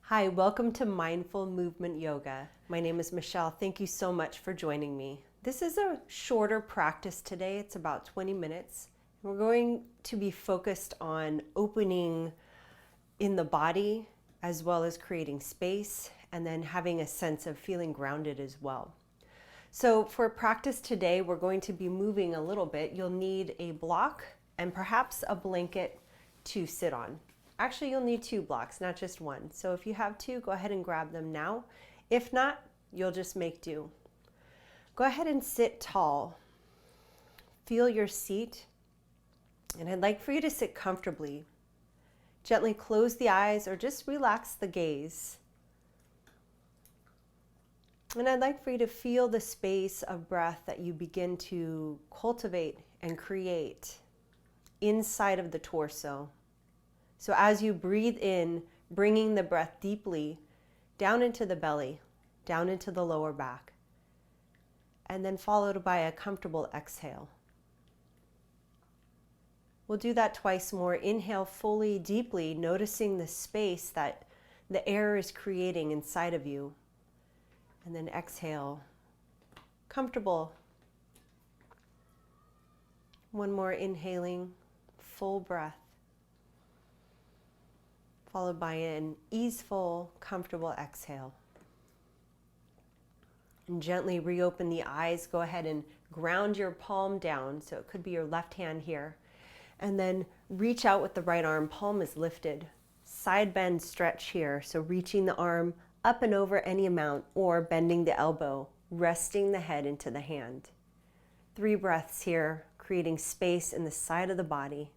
Hi, welcome to Mindful Movement Yoga. My name is Michelle. Thank you so much for joining me. This is a shorter practice today. It's about 20 minutes. We're going to be focused on opening in the body as well as creating space and then having a sense of feeling grounded as well. So for practice today, we're going to be moving a little bit. You'll need a block and perhaps a blanket to sit on. Actually, you'll need 2 blocks, not just one. So if you have 2, go ahead and grab them now. If not, you'll just make do. Go ahead and sit tall. Feel your seat. And I'd like for you to sit comfortably. Gently close the eyes or just relax the gaze. And I'd like for you to feel the space of breath that you begin to cultivate and create inside of the torso. So as you breathe in, bringing the breath deeply down into the belly, down into the lower back, and then followed by a comfortable exhale. We'll do that twice more. Inhale fully, deeply, noticing the space that the air is creating inside of you. And then exhale, comfortable. One more inhaling, full breath, followed by an easeful, comfortable exhale. And gently reopen the eyes. Go ahead and ground your palm down. So it could be your left hand here. And then reach out with the right arm. Palm is lifted. Side bend stretch here. So reaching the arm up and over any amount or bending the elbow, resting the head into the hand. 3 breaths here, creating space in the side of the body.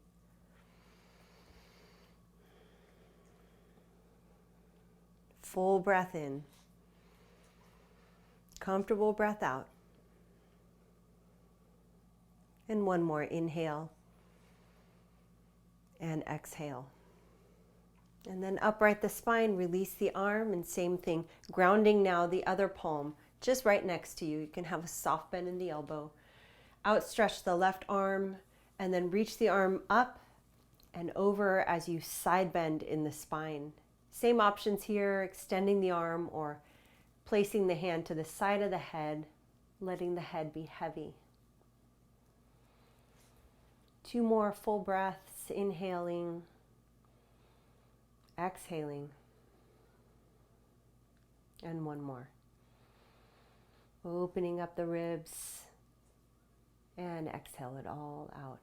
Full breath in. Comfortable breath out. And one more inhale and exhale. And then upright the spine, release the arm, and same thing, grounding now the other palm just right next to you. You can have a soft bend in the elbow. Outstretch the left arm and then reach the arm up and over as you side bend in the spine. Same options here, extending the arm or placing the hand to the side of the head, letting the head be heavy. 2 more full breaths, inhaling, exhaling, and one more. Opening up the ribs and exhale it all out.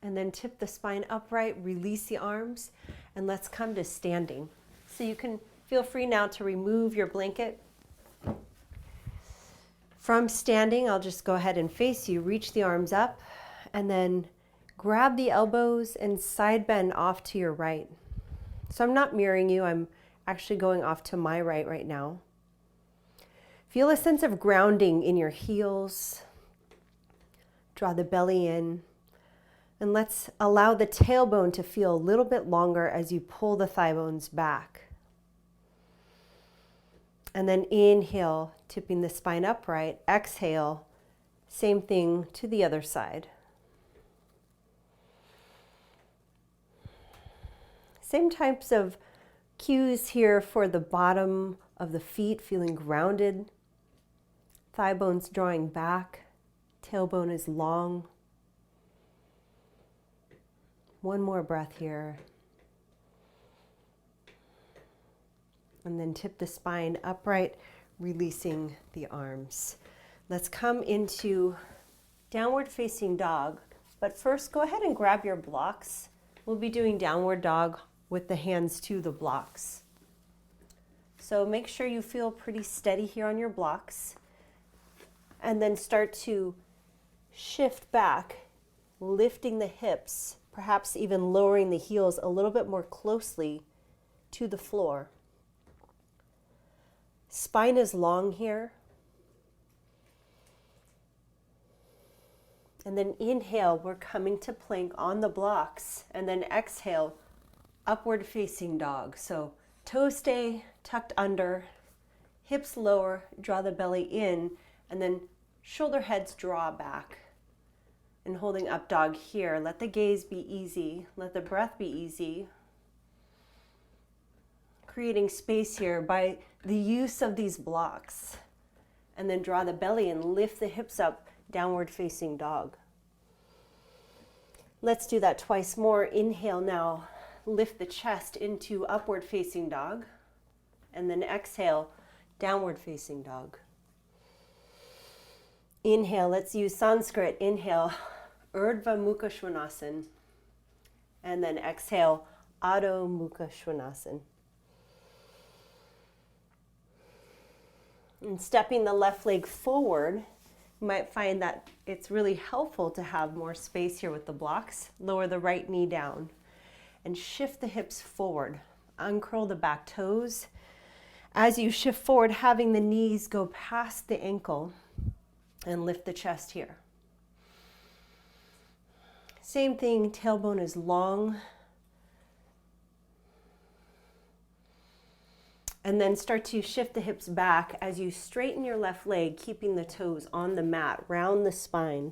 And then tip the spine upright, release the arms, and let's come to standing. So you can feel free now to remove your blanket. From standing, I'll just go ahead and face you, reach the arms up, and then grab the elbows and side bend off to your right. So I'm not mirroring you, I'm actually going off to my right now. Feel a sense of grounding in your heels. Draw the belly in. And let's allow the tailbone to feel a little bit longer as you pull the thigh bones back. And then inhale, tipping the spine upright. Exhale, same thing to the other side. Same types of cues here for the bottom of the feet, feeling grounded. Thigh bones drawing back. Tailbone is long. One more breath here. And then tip the spine upright, releasing the arms. Let's come into downward facing dog. But first, go ahead and grab your blocks. We'll be doing downward dog with the hands to the blocks. So make sure you feel pretty steady here on your blocks. And then start to shift back, lifting the hips, perhaps even lowering the heels a little bit more closely to the floor. Spine is long here. And then inhale, we're coming to plank on the blocks. And then exhale, upward facing dog. So toes stay tucked under, hips lower, draw the belly in, and then shoulder heads draw back. And holding up dog here, let the gaze be easy, let the breath be easy. creating space here by the use of these blocks. And then draw the belly and lift the hips up, downward facing dog. Let's do that twice more. Inhale now, lift the chest into upward facing dog. And then exhale, downward facing dog. Inhale, let's use Sanskrit. Inhale, Urdhva Mukha Svanasana. And then exhale, Adho Mukha Svanasana. And stepping the left leg forward, you might find that it's really helpful to have more space here with the blocks. Lower the right knee down and shift the hips forward. Uncurl the back toes. As you shift forward, having the knees go past the ankle and lift the chest here. Same thing, tailbone is long. And then start to shift the hips back as you straighten your left leg, keeping the toes on the mat, round the spine.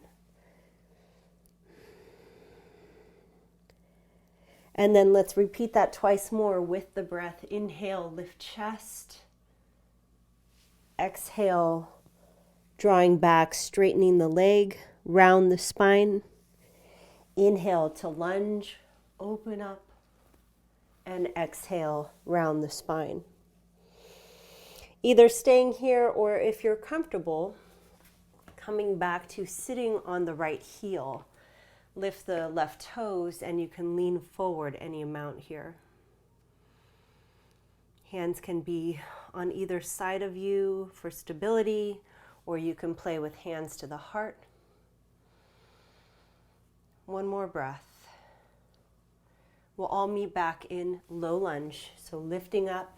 And then let's repeat that twice more with the breath. Inhale, lift chest. Exhale, drawing back, straightening the leg, round the spine. Inhale to lunge, open up, and exhale, round the spine. Either staying here or if you're comfortable, coming back to sitting on the right heel. Lift the left toes and you can lean forward any amount here. Hands can be on either side of you for stability, or you can play with hands to the heart. One more breath. We'll all meet back in low lunge, so lifting up.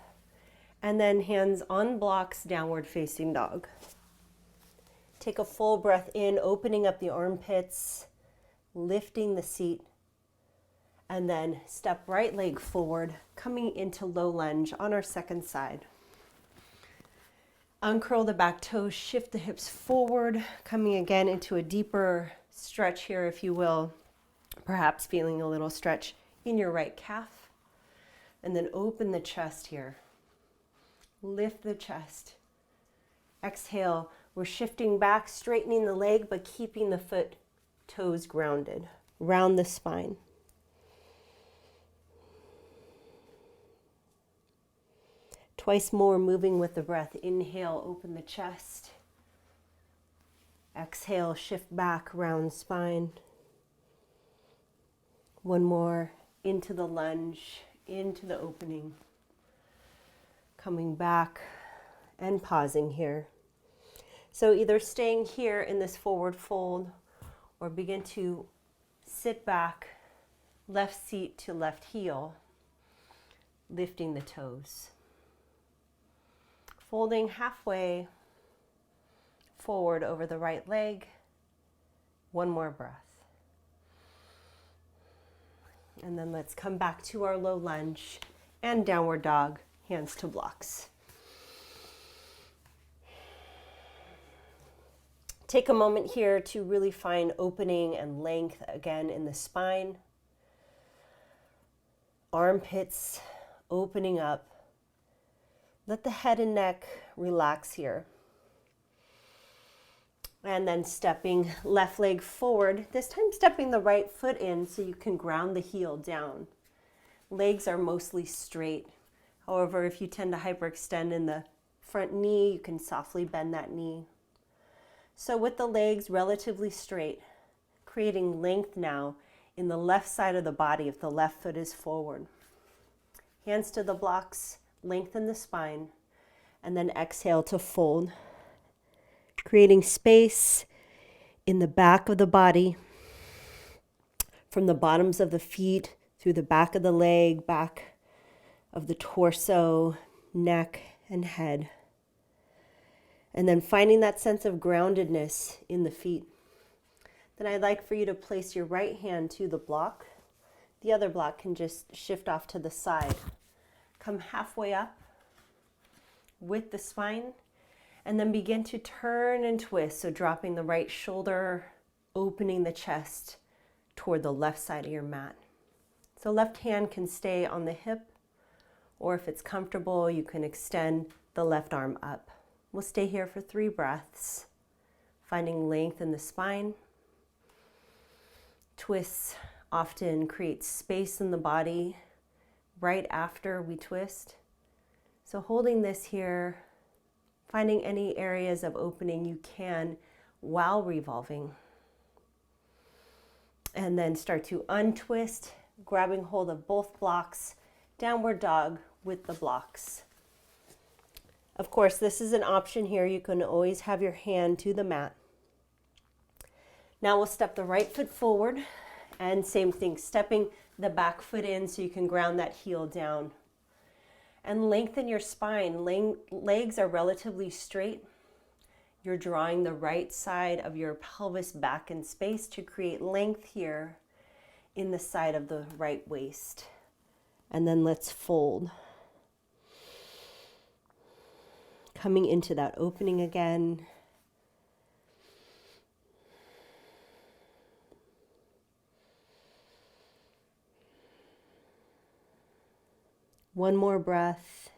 And then hands on blocks, downward facing dog. Take a full breath in, opening up the armpits, lifting the seat, and then step right leg forward, coming into low lunge on our second side. Uncurl the back toes, shift the hips forward, coming again into a deeper stretch here, if you will, perhaps feeling a little stretch in your right calf, and then open the chest here. Lift the chest. Exhale, we're shifting back, straightening the leg, but keeping the foot toes grounded. Round the spine. Twice more, moving with the breath. Inhale, open the chest. Exhale, shift back, round spine. One more, into the lunge, into the opening. Coming back and pausing here. So either staying here in this forward fold or begin to sit back, left seat to left heel, lifting the toes. Folding halfway forward over the right leg. One more breath. And then let's come back to our low lunge and downward dog. Hands to blocks. Take a moment here to really find opening and length again in the spine. Armpits opening up. Let the head and neck relax here. And then stepping left leg forward, this time stepping the right foot in so you can ground the heel down. Legs are mostly straight. However, if you tend to hyperextend in the front knee, you can softly bend that knee. So with the legs relatively straight, creating length now in the left side of the body if the left foot is forward. Hands to the blocks, lengthen the spine, and then exhale to fold. Creating space in the back of the body, from the bottoms of the feet through the back of the leg, back of the torso, neck, and head. And then finding that sense of groundedness in the feet. Then I'd like for you to place your right hand to the block. The other block can just shift off to the side. Come halfway up with the spine, and then begin to turn and twist. So dropping the right shoulder, opening the chest toward the left side of your mat. So left hand can stay on the hip, or if it's comfortable, you can extend the left arm up. We'll stay here for 3 breaths, finding length in the spine. Twists often create space in the body right after we twist. So holding this here, finding any areas of opening you can while revolving. And then start to untwist, grabbing hold of both blocks, downward dog with the blocks. Of course, this is an option here. You can always have your hand to the mat. Now we'll step the right foot forward, and same thing, stepping the back foot in so you can ground that heel down. And lengthen your spine. Legs are relatively straight. You're drawing the right side of your pelvis back in space to create length here in the side of the right waist. And then let's fold. Coming into that opening again. One more breath,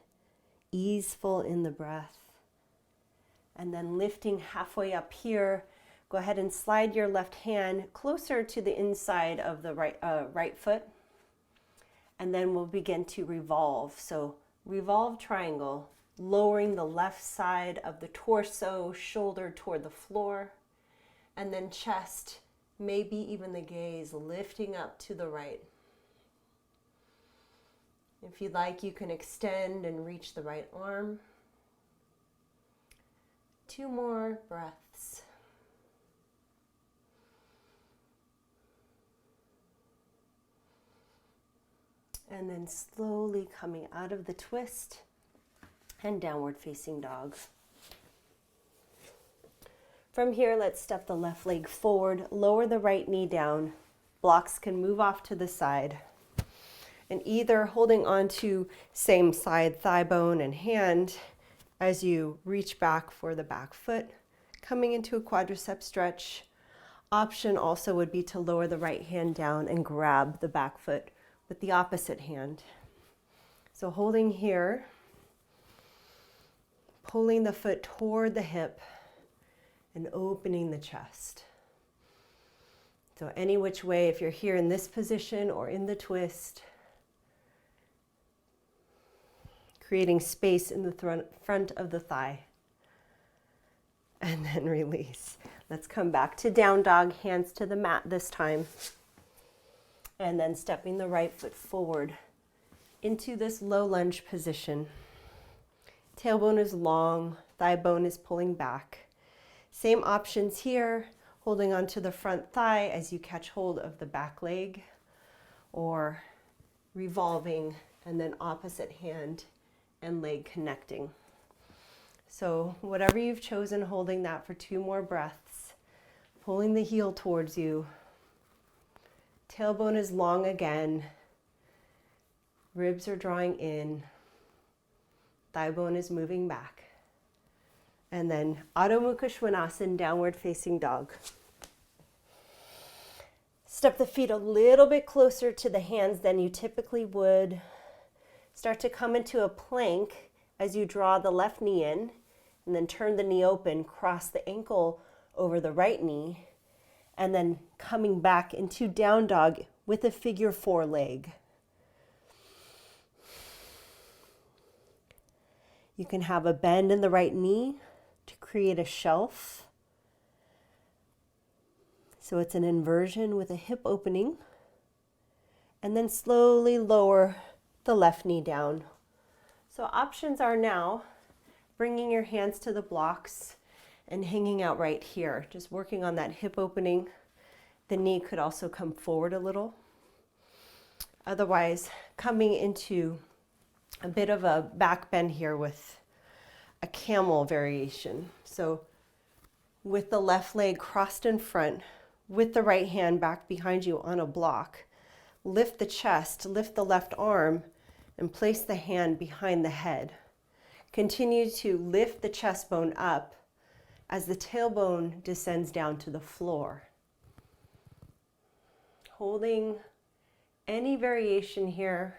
easeful in the breath. And then lifting halfway up here, go ahead and slide your left hand closer to the inside of the right foot. And then we'll begin to revolve. So revolve triangle, lowering the left side of the torso, shoulder toward the floor. And then chest, maybe even the gaze, lifting up to the right. If you'd like, you can extend and reach the right arm. 2 more breaths. And then slowly coming out of the twist and downward facing dog. From here, let's step the left leg forward, lower the right knee down. Blocks can move off to the side. And either holding on to same side thigh bone and hand as you reach back for the back foot, coming into a quadricep stretch. Option also would be to lower the right hand down and grab the back foot with the opposite hand. So holding here, pulling the foot toward the hip and opening the chest. So any which way, if you're here in this position or in the twist, creating space in the front of the thigh. And then release. Let's come back to down dog, hands to the mat this time. And then stepping the right foot forward into this low lunge position. Tailbone is long, thigh bone is pulling back. Same options here, holding onto the front thigh as you catch hold of the back leg, or revolving and then opposite hand and leg connecting. So whatever you've chosen, holding that for 2 more breaths, pulling the heel towards you. Tailbone is long again. Ribs are drawing in. Thigh bone is moving back. And then Adho Mukha Svanasana, downward facing dog. Step the feet a little bit closer to the hands than you typically would. Start to come into a plank as you draw the left knee in, and then turn the knee open, cross the ankle over the right knee, and then coming back into down dog with a figure 4 leg. You can have a bend in the right knee to create a shelf. So it's an inversion with a hip opening, and then slowly lower the left knee down. So options are now bringing your hands to the blocks and hanging out right here, just working on that hip opening. The knee could also come forward a little. Otherwise, coming into a bit of a back bend here with a camel variation. So with the left leg crossed in front, with the right hand back behind you on a block, lift the chest, lift the left arm, and place the hand behind the head. Continue to lift the chest bone up as the tailbone descends down to the floor. Holding any variation here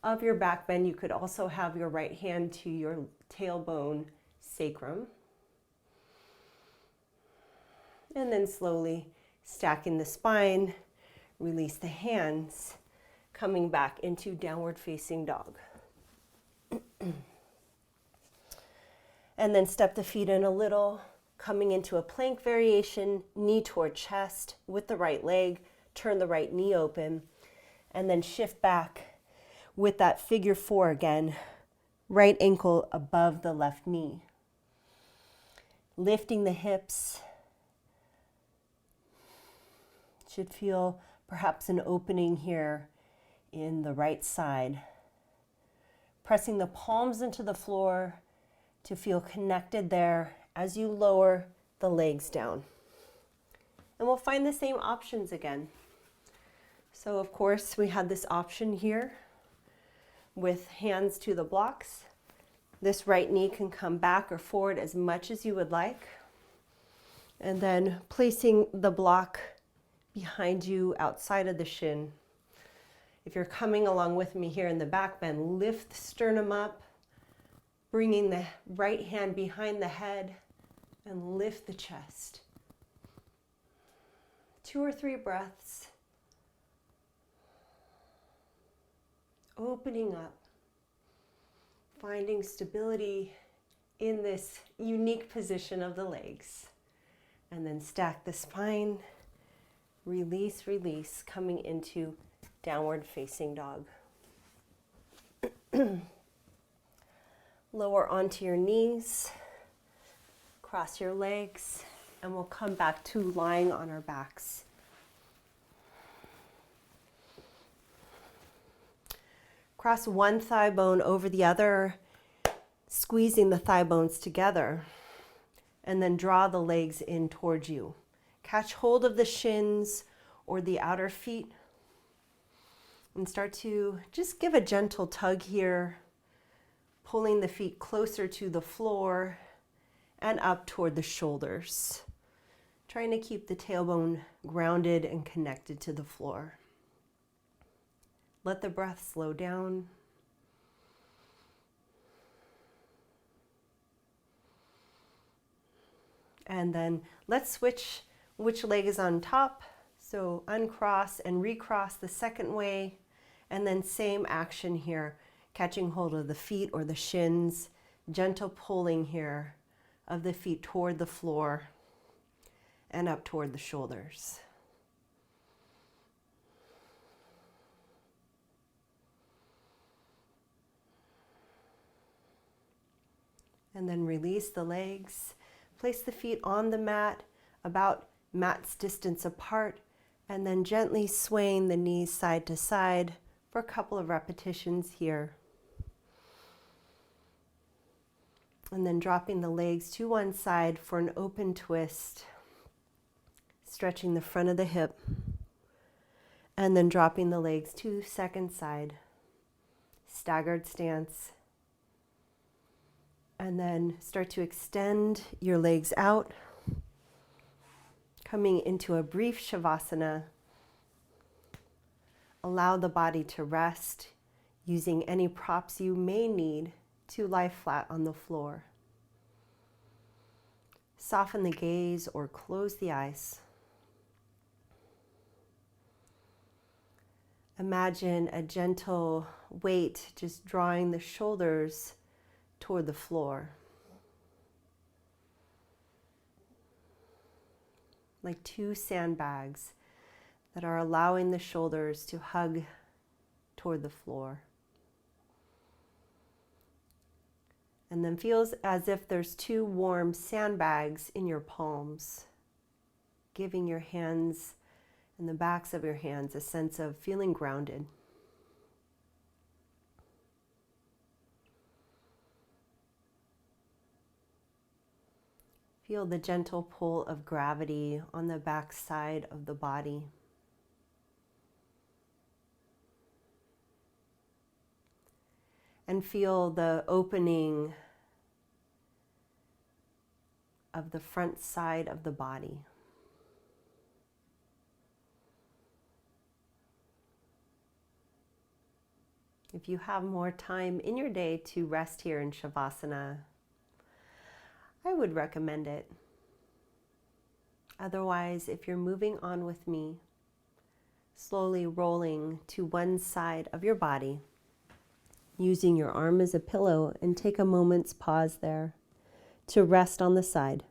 of your back bend, you could also have your right hand to your tailbone sacrum. And then slowly stacking the spine, release the hands, coming back into downward facing dog. And then step the feet in a little, coming into a plank variation, knee toward chest with the right leg, turn the right knee open, and then shift back with that figure four again, right ankle above the left knee. Lifting the hips. Should feel perhaps an opening here in the right side. Pressing the palms into the floor to feel connected there as you lower the legs down. And we'll find the same options again. So of course we had this option here with hands to the blocks. This right knee can come back or forward as much as you would like. And then placing the block behind you outside of the shin. If you're coming along with me here in the back bend, lift the sternum up, bringing the right hand behind the head and lift the chest. 2 or 3 breaths. Opening up, finding stability in this unique position of the legs. And then stack the spine, release, release, coming into downward facing dog. Lower onto your knees, cross your legs, and we'll come back to lying on our backs. Cross one thigh bone over the other, squeezing the thigh bones together, and then draw the legs in towards you. Catch hold of the shins or the outer feet and start to just give a gentle tug here, pulling the feet closer to the floor and up toward the shoulders. Trying to keep the tailbone grounded and connected to the floor. Let the breath slow down. And then let's switch which leg is on top. So uncross and recross the second way. And then same action here, catching hold of the feet or the shins, gentle pulling here of the feet toward the floor and up toward the shoulders. And then release the legs. Place the feet on the mat, about mat's distance apart, and then gently swaying the knees side to side for a couple of repetitions here. And then dropping the legs to one side for an open twist, stretching the front of the hip, and then dropping the legs to second side, staggered stance. And then start to extend your legs out, coming into a brief Shavasana. Allow the body to rest, using any props you may need to lie flat on the floor. Soften the gaze or close the eyes. Imagine a gentle weight just drawing the shoulders toward the floor. Like 2 sandbags that are allowing the shoulders to hug toward the floor. And then feels as if there's 2 warm sandbags in your palms, giving your hands and the backs of your hands a sense of feeling grounded. Feel the gentle pull of gravity on the back side of the body. And feel the opening of the front side of the body. If you have more time in your day to rest here in Shavasana, I would recommend it. Otherwise, if you're moving on with me, slowly rolling to one side of your body, using your arm as a pillow, and take a moment's pause there to rest on the side.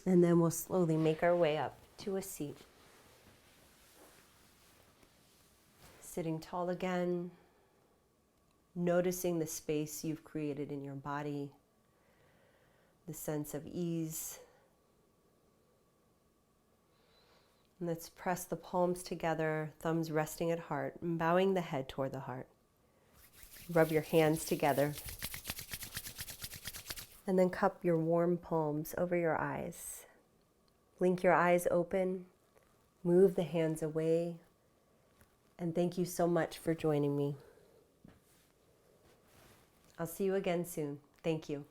And then we'll slowly make our way up to a seat. Sitting tall again, noticing the space you've created in your body, the sense of ease. And let's press the palms together, thumbs resting at heart, and bowing the head toward the heart. Rub your hands together. And then cup your warm palms over your eyes. Blink your eyes open, move the hands away, and thank you so much for joining me. I'll see you again soon. Thank you.